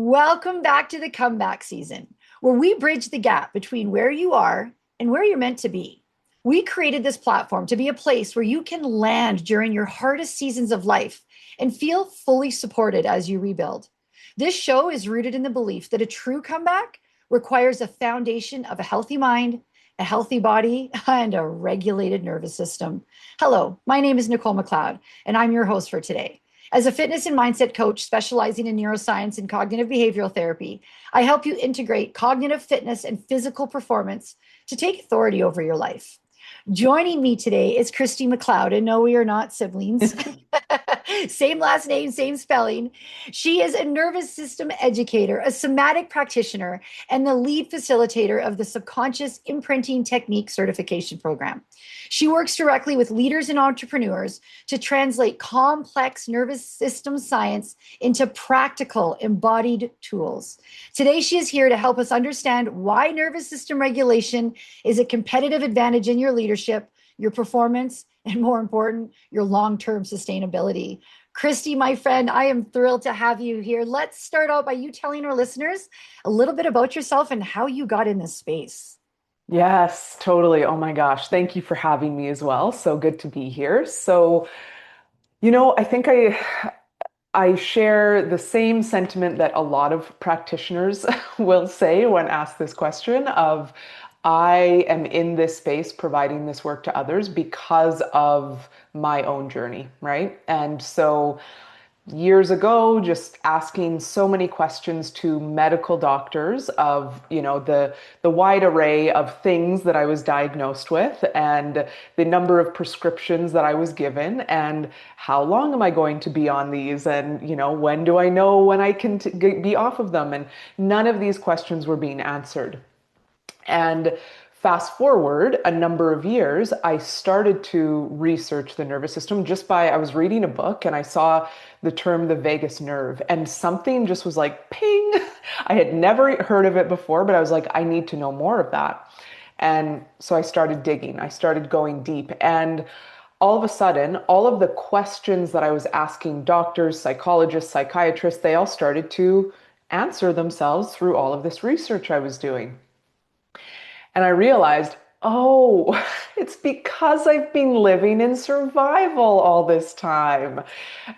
Welcome back to the comeback season, where we bridge the gap between where you are and where you're meant to be. We created this platform to be a place where you can land during your hardest seasons of life and feel fully supported as you rebuild. This show is rooted in the belief that a true comeback requires a foundation of a healthy mind, a healthy body, and a regulated nervous system. Hello, my name is Nichole McLeod, and I'm your host for today. As a fitness and mindset coach specializing in neuroscience and cognitive behavioral therapy, I help you integrate cognitive fitness and physical performance to take authority over your life. Joining me today is Kristi McLeod, and no, we are not siblings. Same last name, same spelling. She is a nervous system educator, a somatic practitioner, and the lead facilitator of the Subconscious Imprinting Technique Certification Program. She works directly with leaders and entrepreneurs to translate complex nervous system science into practical, embodied tools. Today, she is here to help us understand why nervous system regulation is a competitive advantage in your leadership, your performance, and more important, your long-term sustainability. Kristi, my friend, I am thrilled to have you here. Let's start out by you telling our listeners a little bit about yourself and how you got in this space. Yes, totally. Oh my gosh. Thank you for having me as well. So good to be here. I think I share the same sentiment that a lot of practitioners will say when asked this question of I am in this space providing this work to others because of my own journey, right? And so years ago, just asking so many questions to medical doctors of, the wide array of things that I was diagnosed with and the number of prescriptions that I was given and how long am I going to be on these and, when do I know when I can be off of them? And none of these questions were being answered. And fast forward a number of years, I started to research the nervous system I was reading a book and I saw the term the vagus nerve and something just was like, ping. I had never heard of it before, but I was like, I need to know more of that. And so I started digging, I started going deep. And all of a sudden, all of the questions that I was asking doctors, psychologists, psychiatrists, they all started to answer themselves through all of this research I was doing. And I realized, oh, it's because I've been living in survival all this time.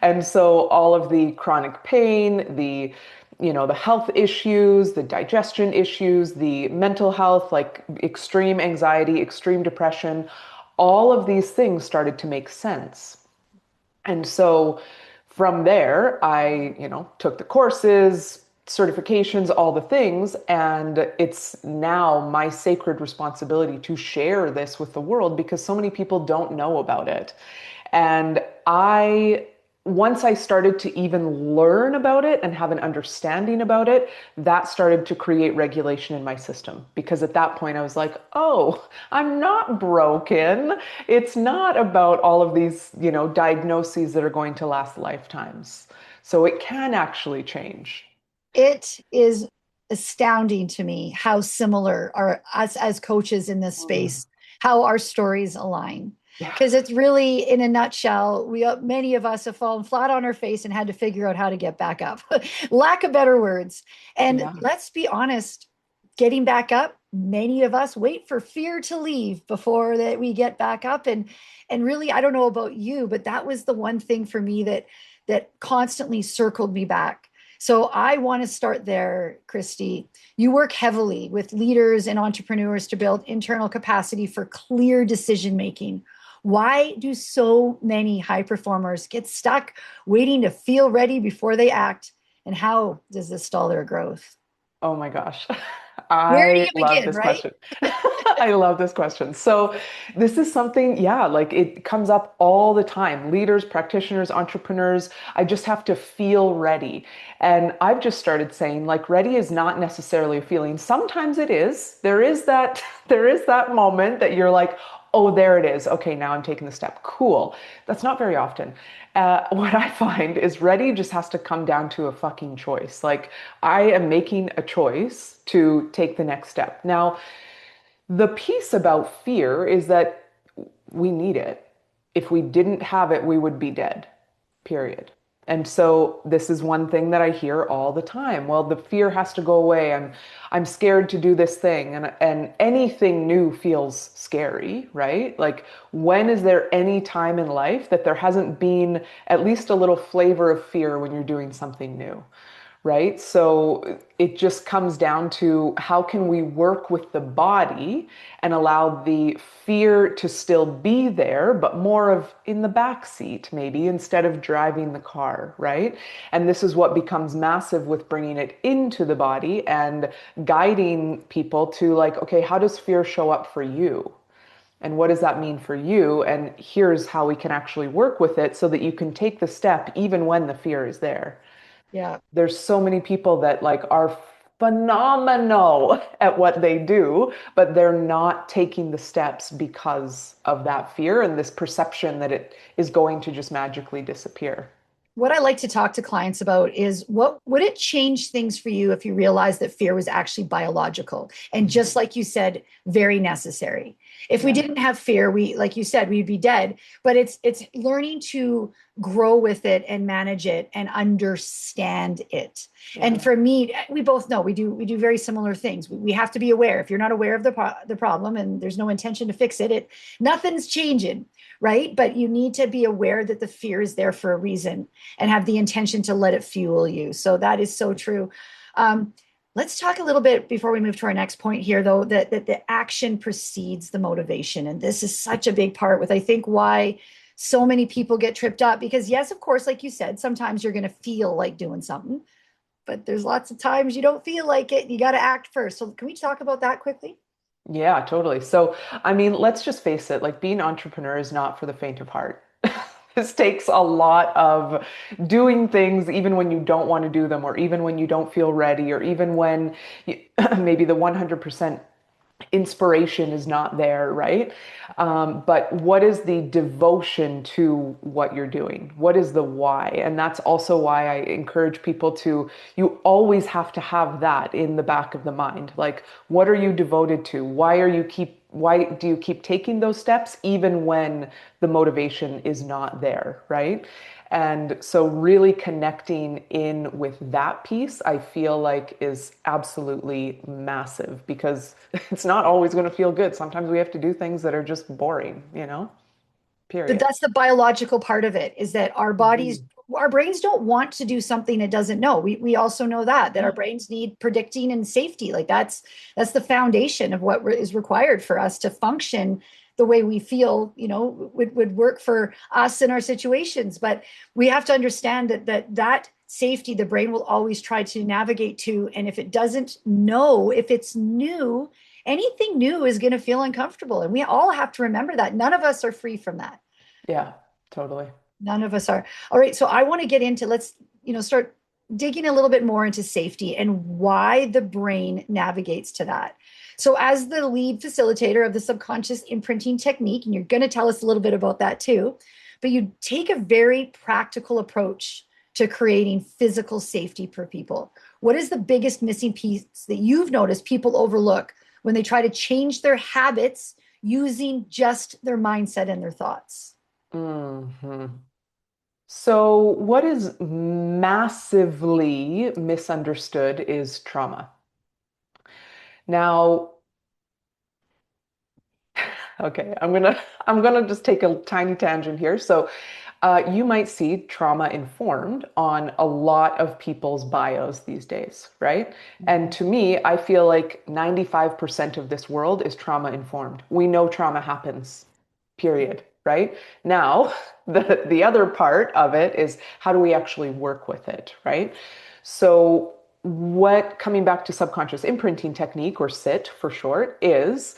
And so all of the chronic pain, the health issues, the digestion issues, the mental health, like extreme anxiety, extreme depression, all of these things started to make sense. And so from there, I, took the courses, certifications, all the things. And it's now my sacred responsibility to share this with the world because so many people don't know about it. And once I started to even learn about it and have an understanding about it, that started to create regulation in my system. Because at that point, I was like, oh, I'm not broken. It's not about all of these, diagnoses that are going to last lifetimes. So it can actually change. It is astounding to me how similar are us as coaches in this Mm. space, how our stories align. Yeah. Because it's really, in a nutshell, many of us have fallen flat on our face and had to figure out how to get back up. Lack of better words. And Yeah. let's be honest, getting back up, many of us wait for fear to leave before that we get back up. And really, I don't know about you, but that was the one thing for me that constantly circled me back. So I want to start there, Kristi. You work heavily with leaders and entrepreneurs to build internal capacity for clear decision making. Why do so many high performers get stuck waiting to feel ready before they act? And how does this stall their growth? Oh my gosh. Where do I you love begin, this right? question. I love this question. So, this is something, yeah, like it comes up all the time. Leaders, practitioners, entrepreneurs, I just have to feel ready. And I've just started saying like ready is not necessarily a feeling. Sometimes it is. There is that there is that moment that you're like, "Oh, there it is. Okay, now I'm taking the step." Cool. That's not very often. What I find is ready just has to come down to a fucking choice. Like I am making a choice to take the next step. Now, the piece about fear is that we need it. If we didn't have it, we would be dead, period. And so this is one thing that I hear all the time. Well, the fear has to go away. I'm scared to do this thing. And anything new feels scary, right? Like when is there any time in life that there hasn't been at least a little flavor of fear when you're doing something new? Right? So it just comes down to how can we work with the body and allow the fear to still be there, but more of in the back seat, maybe instead of driving the car, right? And this is what becomes massive with bringing it into the body and guiding people to like, okay, how does fear show up for you? And what does that mean for you? And here's how we can actually work with it so that you can take the step even when the fear is there. Yeah. There's so many people that like are phenomenal at what they do, but they're not taking the steps because of that fear and this perception that it is going to just magically disappear. What I like to talk to clients about is what would it change things for you if you realized that fear was actually biological and just like you said, very necessary. If we Yeah. didn't have fear, we like you said, we'd be dead. But it's learning to grow with it and manage it and understand it. Yeah. And for me, we both know we do very similar things. We have to be aware. If you're not aware of the problem and there's no intention to fix it, nothing's changing, right? But you need to be aware that the fear is there for a reason and have the intention to let it fuel you. So that is so true. Um, let's talk a little bit before we move to our next point here, though, that the action precedes the motivation. And this is such a big part with, I think, why so many people get tripped up. Because, yes, of course, like you said, sometimes you're going to feel like doing something, but there's lots of times you don't feel like it. You got to act first. So, can we talk about that quickly? Yeah, totally. So, I mean, let's just face it, like being an entrepreneur is not for the faint of heart. This takes a lot of doing things even when you don't want to do them, or even when you don't feel ready, or even when you, maybe the 100% inspiration is not there, right? But what is the devotion to what you're doing? What is the why? And that's also why I encourage people to, you always have to have that in the back of the mind. Like, what are you devoted to? Why do you keep taking those steps even when the motivation is not there, right? And so, really connecting in with that piece, I feel like is absolutely massive because it's not always going to feel good. Sometimes we have to do things that are just boring, But period. that's the biological part of it is that Mhm. our brains don't want to do something it doesn't know. We also know that our Yeah. brains need predicting and safety. Like that's the foundation of what is required for us to function the way we feel, would work for us in our situations. But we have to understand that safety the brain will always try to navigate to. And if it doesn't know, if it's new, anything new is going to feel uncomfortable. And we all have to remember that. None of us are free from that. Yeah, totally. None of us are. All right. So I want to get into, let's, start digging a little bit more into safety and why the brain navigates to that. So, as the lead facilitator of the subconscious imprinting technique, and you're going to tell us a little bit about that too, but you take a very practical approach to creating physical safety for people. What is the biggest missing piece that you've noticed people overlook when they try to change their habits using just their mindset and their thoughts? hmm So, what is massively misunderstood is trauma. Now, okay, I'm gonna just take a tiny tangent here. So, you might see trauma informed on a lot of people's bios these days, right? And to me, I feel like 95% of this world is trauma informed. We know trauma happens, period, right? Now, the other part of it is how do we actually work with it, right? So, what coming back to subconscious imprinting technique or SIT for short is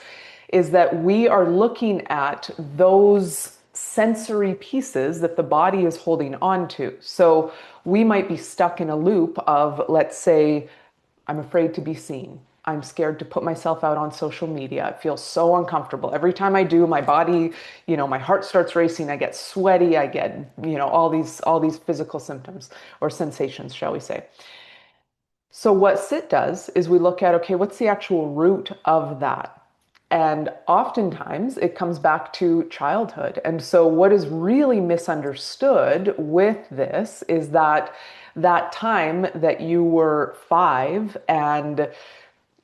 that we are looking at those sensory pieces that the body is holding on to. So we might be stuck in a loop of, let's say, I'm afraid to be seen. I'm scared to put myself out on social media. It feels so uncomfortable. Every time I do, my body, my heart starts racing. I get sweaty. I get, all these physical symptoms or sensations, shall we say. So what SIT does is we look at, okay, what's the actual root of that? And oftentimes it comes back to childhood. And so, what is really misunderstood with this is that that time that you were 5 and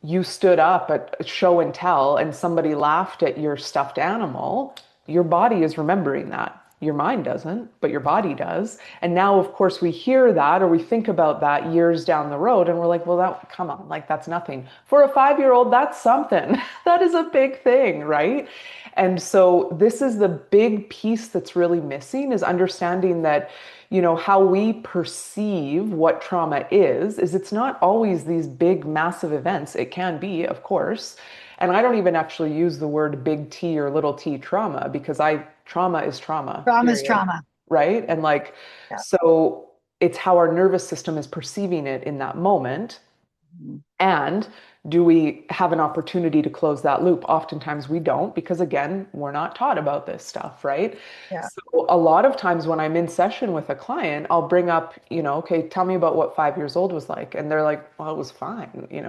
you stood up at show and tell and somebody laughed at your stuffed animal, your body is remembering that. Your mind doesn't, but your body does. And now, of course, we hear that or we think about that years down the road and we're like, well, that, come on, like that's nothing. For a 5-year-old, that's something. That is a big thing, right? And so this is the big piece that's really missing is understanding that, how we perceive what trauma is it's not always these big, massive events. It can be, of course. And I don't even actually use the word big T or little t trauma because trauma is trauma, Trauma is period. trauma. Right? And like, Yeah. so it's how our nervous system is perceiving it in that moment. And do we have an opportunity to close that loop? Oftentimes we don't, because again, we're not taught about this stuff, right? Yeah. So a lot of times when I'm in session with a client, I'll bring up, okay, tell me about what 5 years old was like. And they're like, well, it was fine, it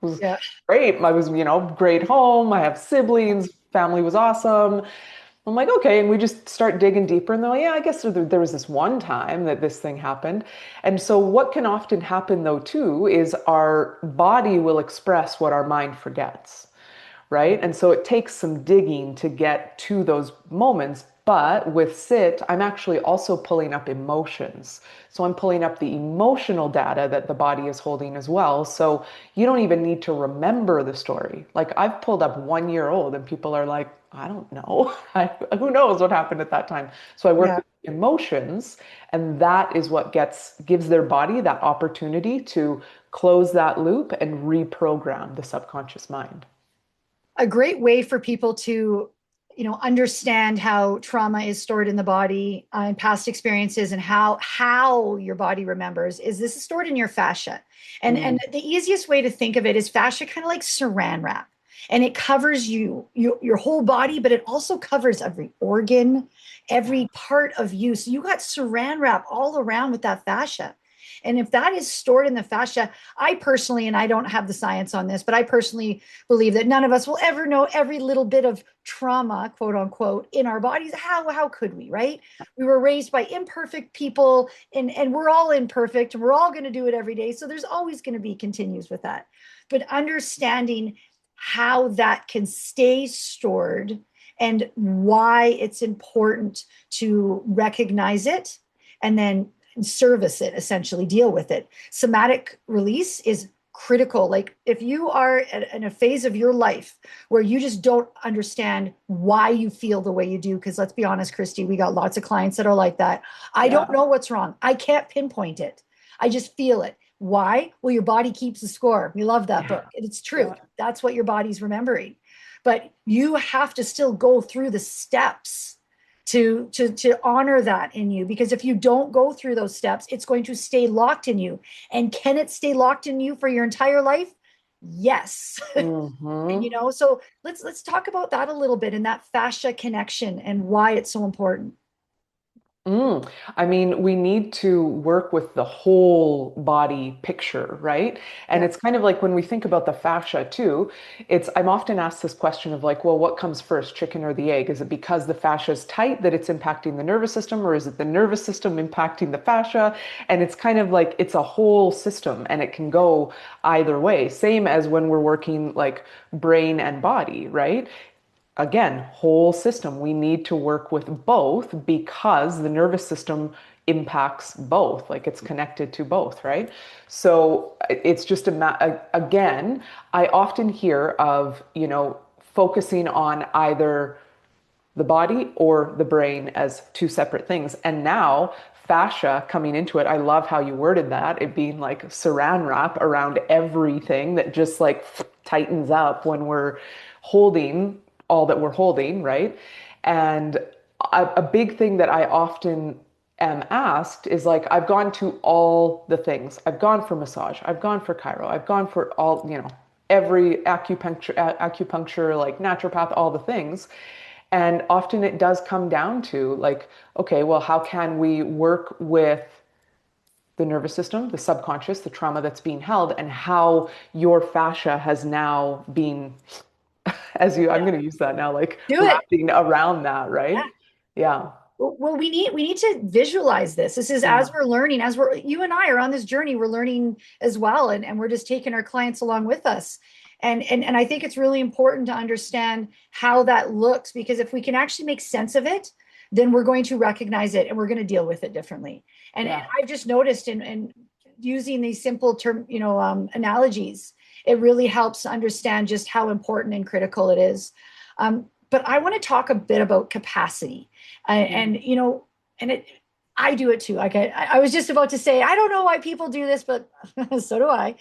was Yeah. great. I was, great home. I have siblings, family was awesome. I'm like, okay. And we just start digging deeper. And they're like, yeah, I guess there was this one time that this thing happened. And so, what can often happen, though, too, is our body will express what our mind forgets, right? And so, it takes some digging to get to those moments. But with SIT, I'm actually also pulling up emotions. So I'm pulling up the emotional data that the body is holding as well. So you don't even need to remember the story. Like I've pulled up 1 year old and people are like, I don't know. Who knows what happened at that time? So I work Yeah. with emotions, and that is what gives their body that opportunity to close that loop and reprogram the subconscious mind. A great way for people to understand how trauma is stored in the body and past experiences and how your body remembers is this is stored in your fascia. And Mm. the easiest way to think of it is fascia kind of like saran wrap, and it covers your whole body, but it also covers every organ, every part of you. So you got saran wrap all around with that fascia. And if that is stored in the fascia, I personally, and I don't have the science on this, but I personally believe that none of us will ever know every little bit of trauma, quote unquote, in our bodies. How could we, right? We were raised by imperfect people, and we're all imperfect, and we're all going to do it every day. So there's always going to be continues with that. But understanding how that can stay stored and why it's important to recognize it and then service it, essentially deal with it. Somatic release is critical. Like if you are in a phase of your life where you just don't understand why you feel the way you do, because let's be honest, Kristi, we got lots of clients that are like that. I Yeah. don't know what's wrong. I can't pinpoint it. I just feel it. Why? Well, your body keeps the score. We love that book. It's true. Yeah. That's what your body's remembering. But you have to still go through the steps to honor that in you, because if you don't go through those steps, it's going to stay locked in you. And can it stay locked in you for your entire life? Yes. Hmm. So let's talk about that a little bit, and that fascia connection and why it's so important. I mean, we need to work with the whole body picture, right? And Yeah. it's kind of like when we think about the fascia too, I'm often asked this question of like, well, what comes first, chicken or the egg? Is it because the fascia is tight that it's impacting the nervous system, or is it the nervous system impacting the fascia? And it's kind of like it's a whole system and it can go either way. Same as when we're working like brain and body, right? Again, whole system. We need to work with both because the nervous system impacts both, like it's connected to both, right? So it's just again, I often hear of, focusing on either the body or the brain as two separate things. And now fascia coming into it, I love how you worded that, it being like saran wrap around everything that just like tightens up when we're holding all that we're holding, right? And a big thing that I often am asked is like, I've gone to all the things. I've gone for massage, I've gone for chiro, I've gone for all, every acupuncture, like naturopath, all the things. And often it does come down to like, okay, well, how can we work with the nervous system, the subconscious, the trauma that's being held, and how your fascia has now been I'm going to use that now, like Do it. wrapping around that, right? Yeah. Well, we need to visualize this. This is Yeah. as we're learning, as we're you and I are on this journey, we're learning as well, and we're just taking our clients along with us. And I think it's really important to understand how that looks, because if we can actually make sense of it, then we're going to recognize it and we're going to deal with it differently. And Yeah. I've just noticed in using these simple term, analogies, it really helps to understand just how important and critical it is. But I want to talk a bit about capacity. Mm. And and it I do it too. Like I was just about to say, I don't know why people do this, but so do I.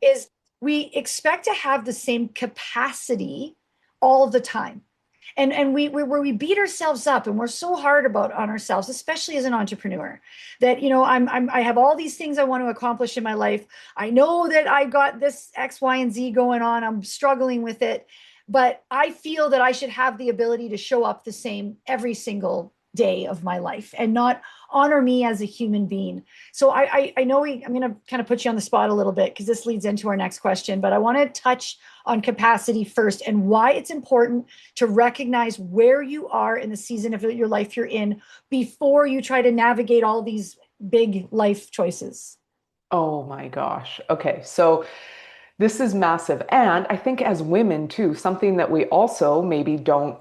Is we expect to have the same capacity all the time, and where we beat ourselves up and we're so hard about on ourselves, especially as an entrepreneur, that I have all these things I want to accomplish in my life. I know that I got this X, Y, and Z going on. I'm struggling with it, but I feel that I should have the ability to show up the same every single day of my life and not honor me as a human being. So I know I'm going to kind of put you on the spot a little bit because this leads into our next question, but I want to touch on capacity first and why it's important to recognize where you are in the season of your life you're in before you try to navigate all these big life choices. Oh my gosh. Okay. So this is massive. And I think as women too, something that we also maybe don't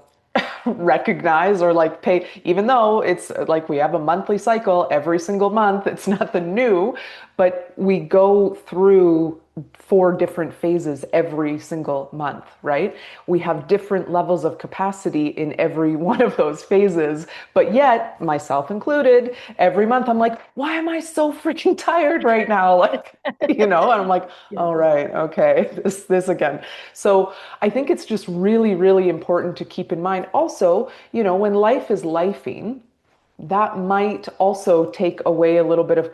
recognize or like pay, even though it's like we have a monthly cycle every single month, it's nothing new, but we go through 4 different phases every single month, right? We have different levels of capacity in every one of those phases, but yet, myself included, every month I'm like, why am I so freaking tired right now? Like, and I'm like, Yeah. all right, okay, this again. So I think it's just really, really important to keep in mind. Also, when life is lifing, that might also take away a little bit of,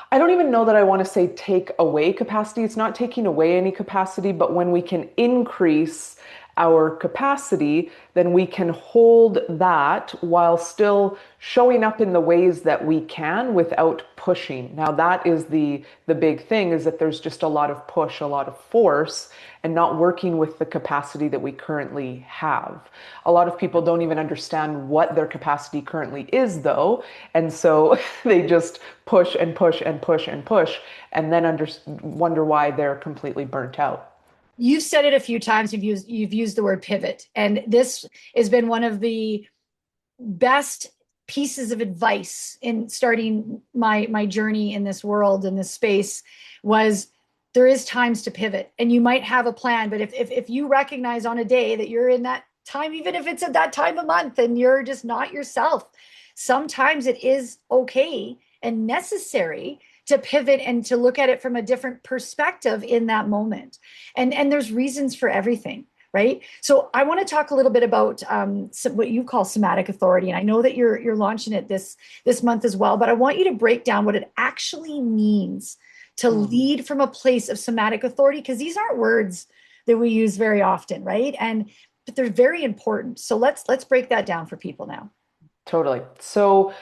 I don't even know that I want to say take away capacity. It's not taking away any capacity, but when we can increase our capacity, then we can hold that while still showing up in the ways that we can without pushing. Now that is the big thing, is that there's just a lot of push, a lot of force, and not working with the capacity that we currently have. A lot of people don't even understand what their capacity currently is though, and so they just push and push and push and push, and then wonder why they're completely burnt out. You've said it a few times. You've used the word pivot, and this has been one of the best pieces of advice in starting my journey in this world, in this space, was there is times to pivot, and you might have a plan, but if you recognize on a day that you're in that time, even if it's at that time of month and you're just not yourself, sometimes it is okay and necessary to pivot and to look at it from a different perspective in that moment. And there's reasons for everything, right? So I want to talk a little bit about what you call somatic authority, and I know that you're launching it this month as well. But I want you to break down what it actually means to Mm. lead from a place of somatic authority, because these aren't words that we use very often, right? But they're very important. So let's break that down for people now. Totally. So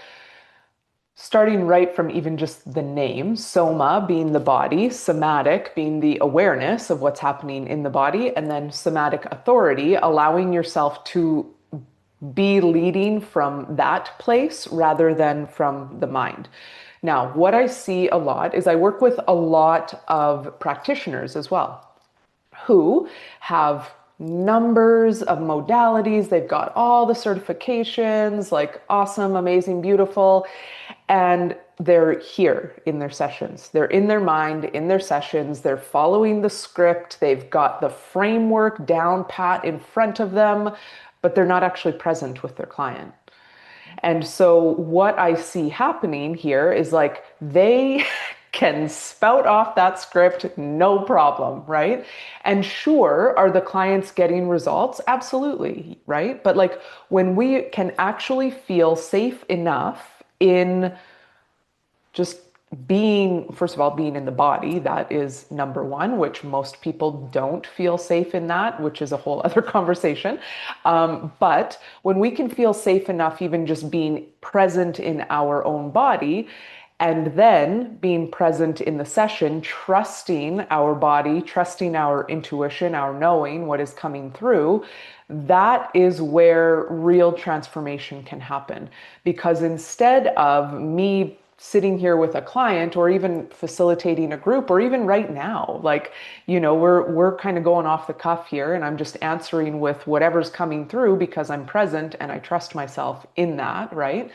starting right from even just the name, soma being the body, somatic being the awareness of what's happening in the body, and then somatic authority, allowing yourself to be leading from that place rather than from the mind. Now, what I see a lot is I work with a lot of practitioners as well who have numbers of modalities. They've got all the certifications, like awesome, amazing, beautiful. And they're here in their sessions. They're in their mind, in their sessions. They're following the script. They've got the framework down pat in front of them, but they're not actually present with their client. And so what I see happening here is like they can spout off that script, no problem, right? And sure, are the clients getting results? Absolutely, right? But like when we can actually feel safe enough in just being, first of all, being in the body, that is number one, which most people don't feel safe in that, which is a whole other conversation. But when we can feel safe enough, even just being present in our own body, And then being present in the session, trusting our body, trusting our intuition, our knowing what is coming through, that is where real transformation can happen. Because instead of me sitting here with a client or even facilitating a group or even right now, like, we're kind of going off the cuff here and I'm just answering with whatever's coming through because I'm present and I trust myself in that, right?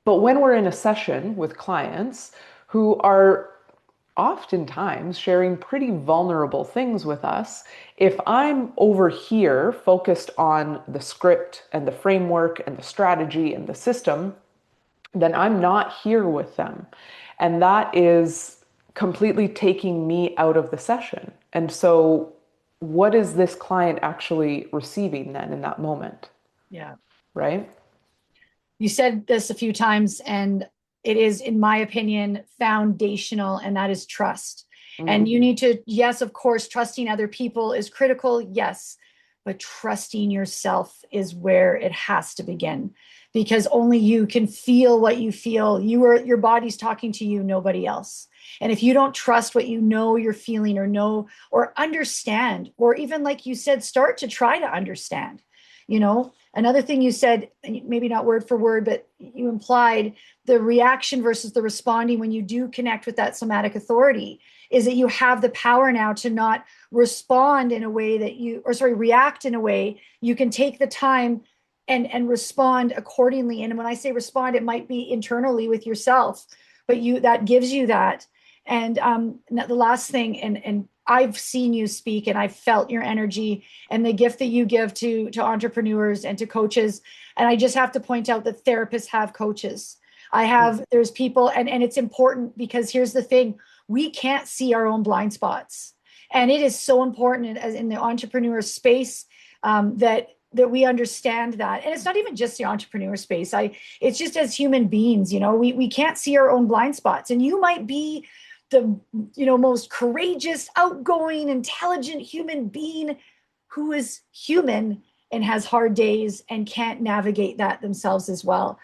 But when we're in a session with clients who are oftentimes sharing pretty vulnerable things with us, if I'm over here focused on the script and the framework and the strategy and the system, then I'm not here with them. And that is completely taking me out of the session. And so, what is this client actually receiving then in that moment? Yeah. Right? You said this a few times, and it is, in my opinion, foundational, and that is trust. And you need to, yes, of course, trusting other people is critical, yes, but trusting yourself is where it has to begin, because only you can feel what you feel. Your body's talking to you, nobody else. And if you don't trust what you know you're feeling or know or understand, or even like you said, start to try to understand, another thing you said, maybe not word for word, but you implied the reaction versus the responding when you do connect with that somatic authority is that you have the power now to not respond in a way that react in a way. You can take the time and respond accordingly. And when I say respond, it might be internally with yourself, but that gives you that. And the last thing, and I've seen you speak and I've felt your energy and the gift that you give to entrepreneurs and to coaches. And I just have to point out that therapists have coaches. There's people, and it's important because here's the thing, we can't see our own blind spots. And it is so important as in the entrepreneur space that we understand that. And it's not even just the entrepreneur space. It's just as human beings, we can't see our own blind spots. And you might be the most courageous, outgoing, intelligent human being who is human and has hard days and can't navigate that themselves as well.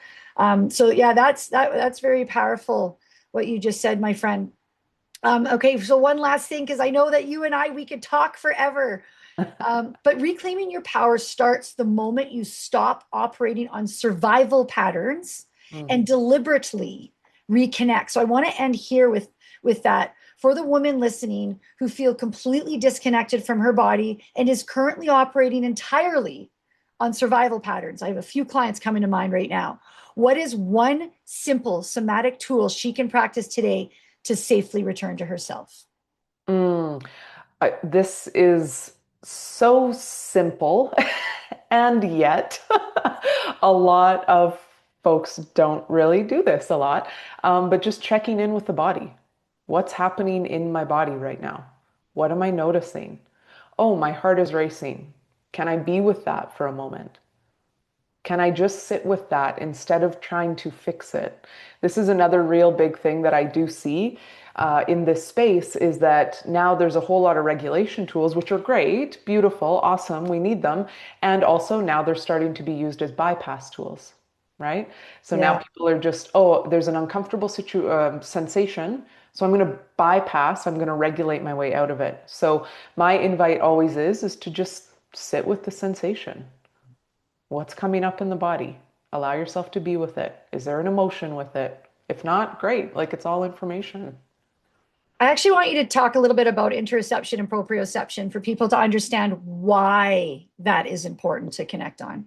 So yeah, that's very powerful what you just said, my friend. Okay, so one last thing, because I know that you and we could talk forever. But reclaiming your power starts the moment you stop operating on survival patterns and deliberately reconnect. So I want to end here with that. For the woman listening who feel completely disconnected from her body and is currently operating entirely on survival patterns. I have a few clients coming to mind right now. What is one simple somatic tool she can practice today to safely return to herself? This is so simple, and yet a lot of folks don't really do this a lot. But just checking in with the body. What's happening in my body right now? What am I noticing? Oh, my heart is racing. Can I be with that for a moment? Can I just sit with that instead of trying to fix it? This is another real big thing that I do see in this space is that now there's a whole lot of regulation tools, which are great, beautiful, awesome, we need them. And also now they're starting to be used as bypass tools, right? So now people are just, oh, there's an uncomfortable sensation. So I'm going to bypass, I'm going to regulate my way out of it. So my invite always is to just sit with the sensation. What's coming up in the body? Allow yourself to be with it. Is there an emotion with it? If not, great. Like it's all information. I actually want you to talk a little bit about interoception and proprioception for people to understand why that is important to connect on.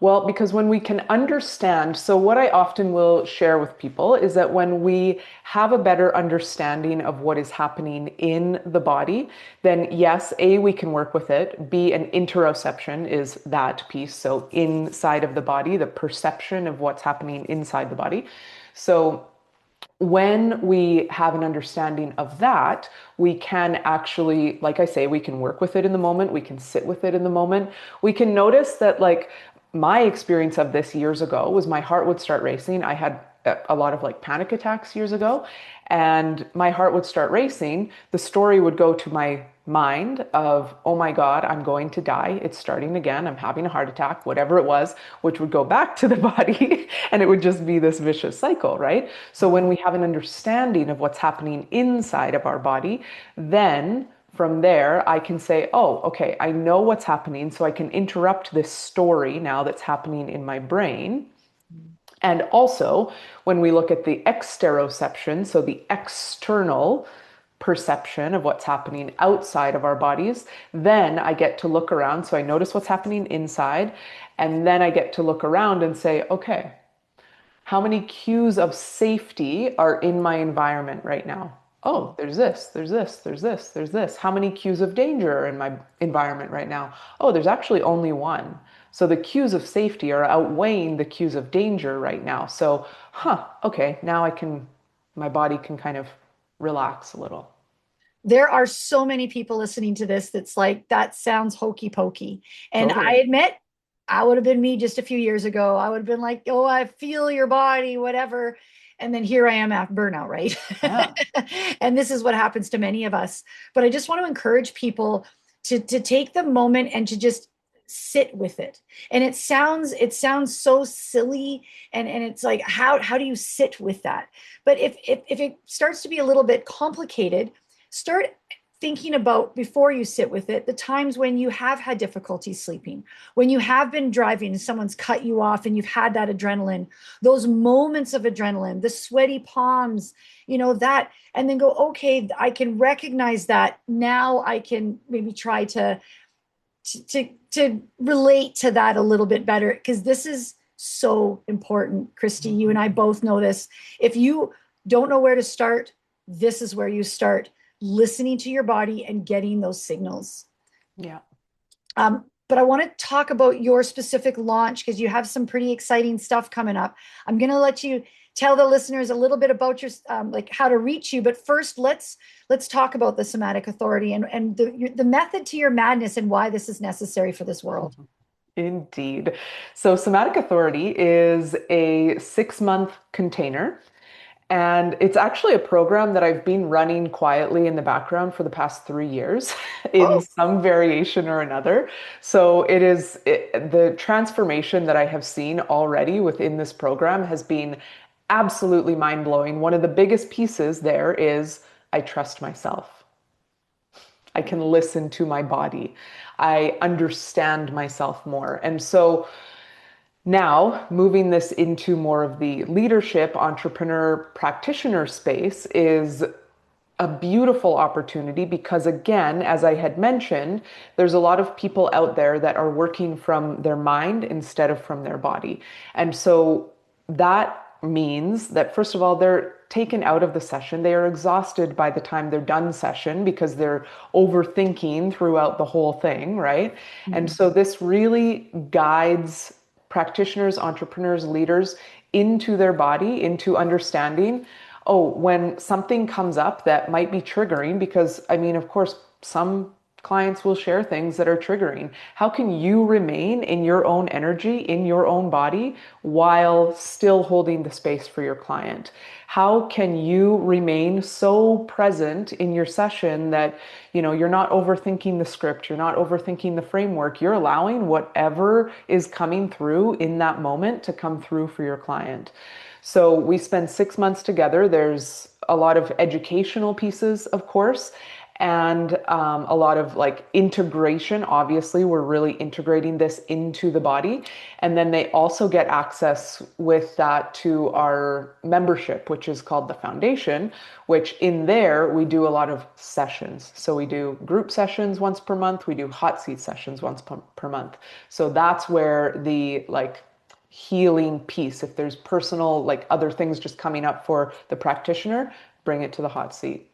Well, because when we can understand, so what I often will share with people is that when we have a better understanding of what is happening in the body, then yes, A, we can work with it. B, an interoception is that piece. So inside of the body, the perception of what's happening inside the body. So when we have an understanding of that, we can actually, like I say, we can work with it in the moment. We can sit with it in the moment. We can notice that, like, my experience of this years ago was my heart would start racing. I had a lot of like panic attacks years ago, and my heart would start racing. The story would go to my mind of, oh my God, I'm going to die. It's starting again. I'm having a heart attack, whatever it was, which would go back to the body and it would just be this vicious cycle, right? So when we have an understanding of what's happening inside of our body, then from there, I can say, oh, okay, I know what's happening. So I can interrupt this story now that's happening in my brain. And also, when we look at the exteroception, so the external perception of what's happening outside of our bodies, then I get to look around. So I notice what's happening inside, and then I get to look around and say, okay, how many cues of safety are in my environment right now? Oh, there's this, there's this, there's this, there's this. How many cues of danger are in my environment right now? Oh, there's actually only one. So the cues of safety are outweighing the cues of danger right now. So, okay, now my body can kind of relax a little. There are so many people listening to this that's like, that sounds hokey pokey. And I Totally. admit, I would have been me just a few years ago. I would have been like, oh, I feel your body, whatever. And then here I am at burnout, right? Yeah. And this is what happens to many of us. But I just want to encourage people to take the moment and to just sit with it. And it sounds so silly, and it's like, how do you sit with that? But if it starts to be a little bit complicated, start thinking about, before you sit with it, the times when you have had difficulty sleeping, when you have been driving and someone's cut you off and you've had that adrenaline, those moments of adrenaline, the sweaty palms, that, and then go, okay, I can recognize that. Now I can maybe try to relate to that a little bit better, because this is so important. Kristi, you and I both know this. If you don't know where to start, this is where you start, listening to your body and getting those signals. Yeah. But I want to talk about your specific launch, because you have some pretty exciting stuff coming up. I'm going to let you tell the listeners a little bit about your like how to reach you. But first, let's talk about the Somatic Authority and the method to your madness and why this is necessary for this world. Indeed. So, Somatic Authority is a 6-month container. And it's actually a program that I've been running quietly in the background for the past 3 years in Oh, some variation or another. So the transformation that I have seen already within this program has been absolutely mind blowing. One of the biggest pieces there is I trust myself. I can listen to my body. I understand myself more. And so now, moving this into more of the leadership, entrepreneur, practitioner space is a beautiful opportunity because, again, as I had mentioned, there's a lot of people out there that are working from their mind instead of from their body. And so that means that, first of all, they're taken out of the session. They are exhausted by the time they're done session because they're overthinking throughout the whole thing, right? And so this really guides practitioners, entrepreneurs, leaders into their body, into understanding, oh, when something comes up that might be triggering, because I mean, of course, some clients will share things that are triggering. How can you remain in your own energy, in your own body, while still holding the space for your client? How can you remain so present in your session that, you're not overthinking the script, you're not overthinking the framework, you're allowing whatever is coming through in that moment to come through for your client. So we spend 6 months together. There's a lot of educational pieces, of course, and a lot of like integration. Obviously, we're really integrating this into the body. And then they also get access with that to our membership, which is called the Foundation, which in there we do a lot of sessions. So we do group sessions once per month. We do hot seat sessions once per month. So that's where the healing piece, if there's personal, like other things just coming up for the practitioner, bring it to the hot seat.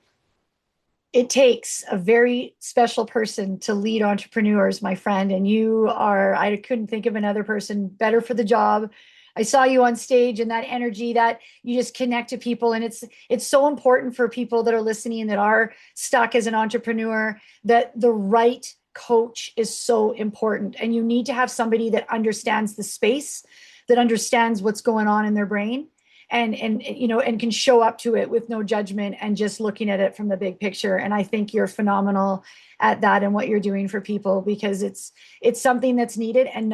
It takes a very special person to lead entrepreneurs, my friend. And I couldn't think of another person better for the job. I saw you on stage and that energy that you just connect to people. And it's so important for people that are listening that are stuck as an entrepreneur, that the right coach is so important. And you need to have somebody that understands the space, that understands what's going on in their brain, and and can show up to it with no judgment and just looking at it from the big picture. And I think you're phenomenal at that and what you're doing for people, because it's something that's needed, and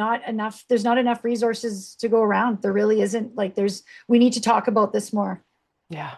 there's not enough resources to go around. There really isn't. Like, we need to talk about this more. Yeah,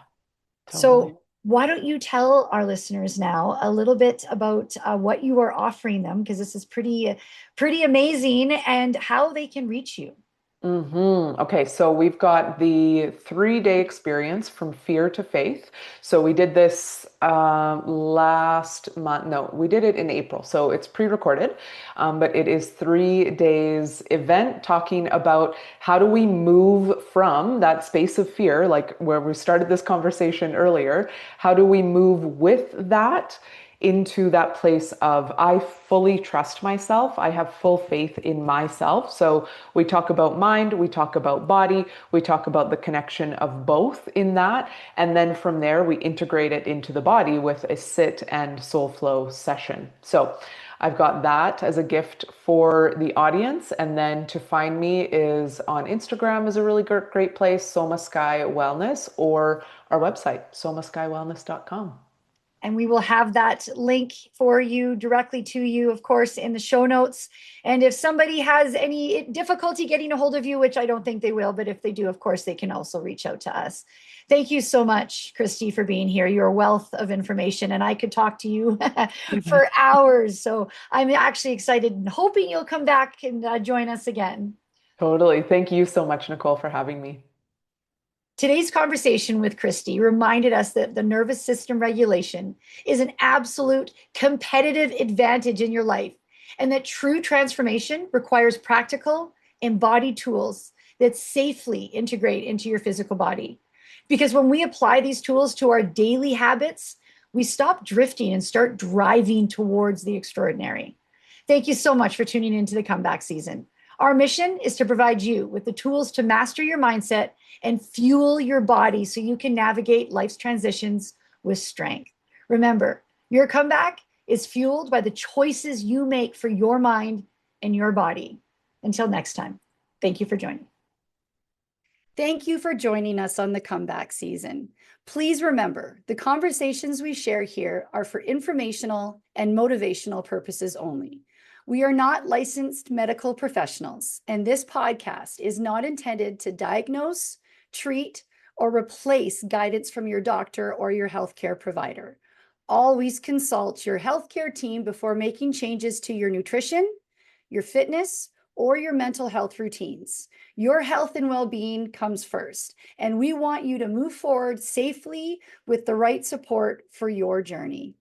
totally. So why don't you tell our listeners now a little bit about what you are offering them, because this is pretty amazing, and how they can reach you. Okay, so we've got the 3-day experience from fear to faith. So we did this last month. No, we did it in April. So it's pre-recorded, but it is 3 days event talking about how do we move from that space of fear, like where we started this conversation earlier. How do we move with that into that place of I fully trust myself. I have full faith in myself. So we talk about mind, we talk about body, we talk about the connection of both in that. And then from there, we integrate it into the body with a sit and soul flow session. So I've got that as a gift for the audience. And then to find me is on Instagram is a really great place, SomaSkye Wellness, or our website, somaskywellness.com. And we will have that link for you directly to you, of course, in the show notes. And if somebody has any difficulty getting a hold of you, which I don't think they will, but if they do, of course, they can also reach out to us. Thank you so much, Kristi, for being here. You're a wealth of information, and I could talk to you for hours. So I'm actually excited and hoping you'll come back and join us again. Totally. Thank you so much, Nichole, for having me. Today's conversation with Kristi reminded us that the nervous system regulation is an absolute competitive advantage in your life, and that true transformation requires practical, embodied tools that safely integrate into your physical body. Because when we apply these tools to our daily habits, we stop drifting and start driving towards the extraordinary. Thank you so much for tuning into the comeback season. Our mission is to provide you with the tools to master your mindset and fuel your body so you can navigate life's transitions with strength. Remember, your comeback is fueled by the choices you make for your mind and your body. Until next time, thank you for joining. Thank you for joining us on the comeback season. Please remember, the conversations we share here are for informational and motivational purposes only. We are not licensed medical professionals, and this podcast is not intended to diagnose, treat, or replace guidance from your doctor or your healthcare provider. Always consult your healthcare team before making changes to your nutrition, your fitness, or your mental health routines. Your health and well-being comes first, and we want you to move forward safely with the right support for your journey.